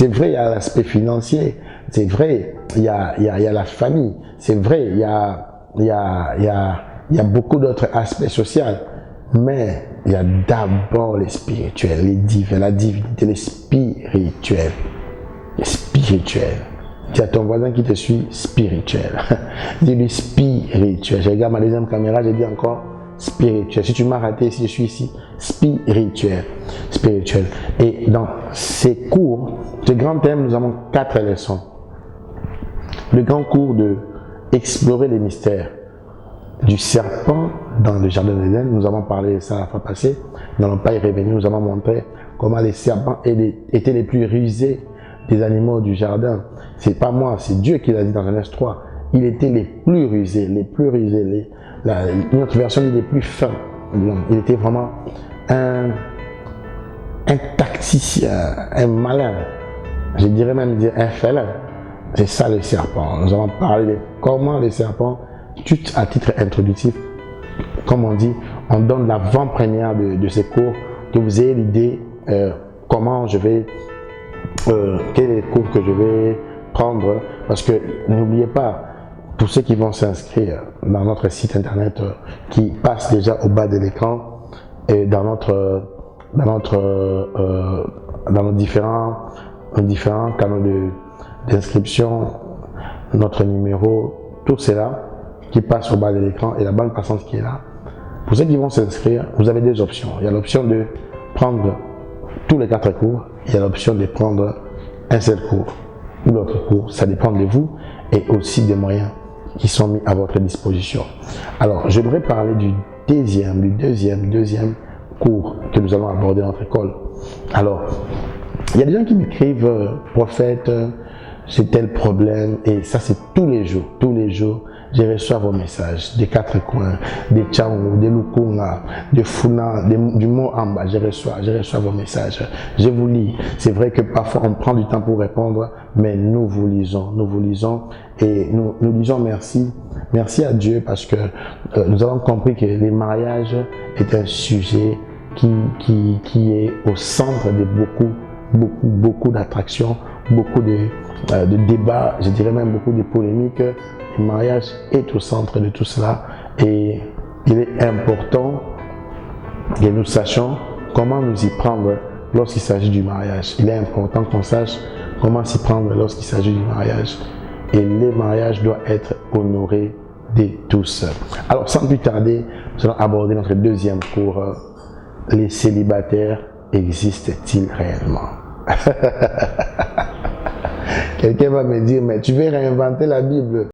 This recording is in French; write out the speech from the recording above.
C'est vrai, il y a l'aspect financier. C'est vrai, il y a la famille. C'est vrai, il y a beaucoup d'autres aspects sociaux. Mais il y a d'abord les spirituels, les divins, la divinité, les spirituels. Les spirituels. Dis à ton voisin qui te suit, spirituel. Dis-lui spirituel. Je regarde ma deuxième caméra, je dis encore spirituel. Si tu m'as raté, si je suis ici, spirituel. Spirituel. Et dans ces cours, ce grand thème, nous avons 4 leçons. Le grand cours de explorer les mystères du serpent dans le jardin d'Éden. Nous avons parlé de ça la fois passée. Nous n'allons pas y revenir. Nous avons montré comment les serpents étaient les plus rusés des animaux du jardin. C'est pas moi, c'est Dieu qui l'a dit dans Genèse 3. Il était les plus rusés, notre version dit les plus fins. Il était vraiment un tacticien, un malin. Je dirais même dire un félin. C'est ça le serpent. Nous avons parlé de comment les serpents, tout à titre introductif, comme on dit, on donne l'avant-première de ces cours, que vous ayez l'idée comment je vais, quel est le cours que je vais prendre, parce que n'oubliez pas, pour ceux qui vont s'inscrire dans notre site internet qui passe déjà au bas de l'écran et dans nos différents canaux d'inscription, notre numéro, tout cela qui passe au bas de l'écran et la bande passante qui est là. Pour ceux qui vont s'inscrire, vous avez deux options. Il y a l'option de prendre tous les 4 cours, il y a l'option de prendre un seul cours ou l'autre cours, ça dépend de vous et aussi des moyens qui sont mis à votre disposition. Alors, je voudrais parler du deuxième cours que nous allons aborder dans notre école. Alors, il y a des gens qui m'écrivent, prophète, j'ai tel problème, et ça c'est tous les jours, je reçois vos messages des 4 coins, des Tchangou, des Lukunga, des Funa, du mot Amba, je reçois vos messages, je vous lis. C'est vrai que parfois on prend du temps pour répondre, mais nous vous lisons et nous disons merci à Dieu parce que nous avons compris que les mariages est un sujet qui est au centre de beaucoup d'attractions, beaucoup de débats, je dirais même beaucoup de polémiques. Le mariage est au centre de tout cela et il est important que nous sachions comment nous y prendre lorsqu'il s'agit du mariage. Il est important qu'on sache comment s'y prendre lorsqu'il s'agit du mariage. Et les mariages doivent être honorés de tous. Alors sans plus tarder, nous allons aborder notre deuxième cours. Les célibataires existent-ils réellement? Quelqu'un va me dire, mais tu veux réinventer la Bible?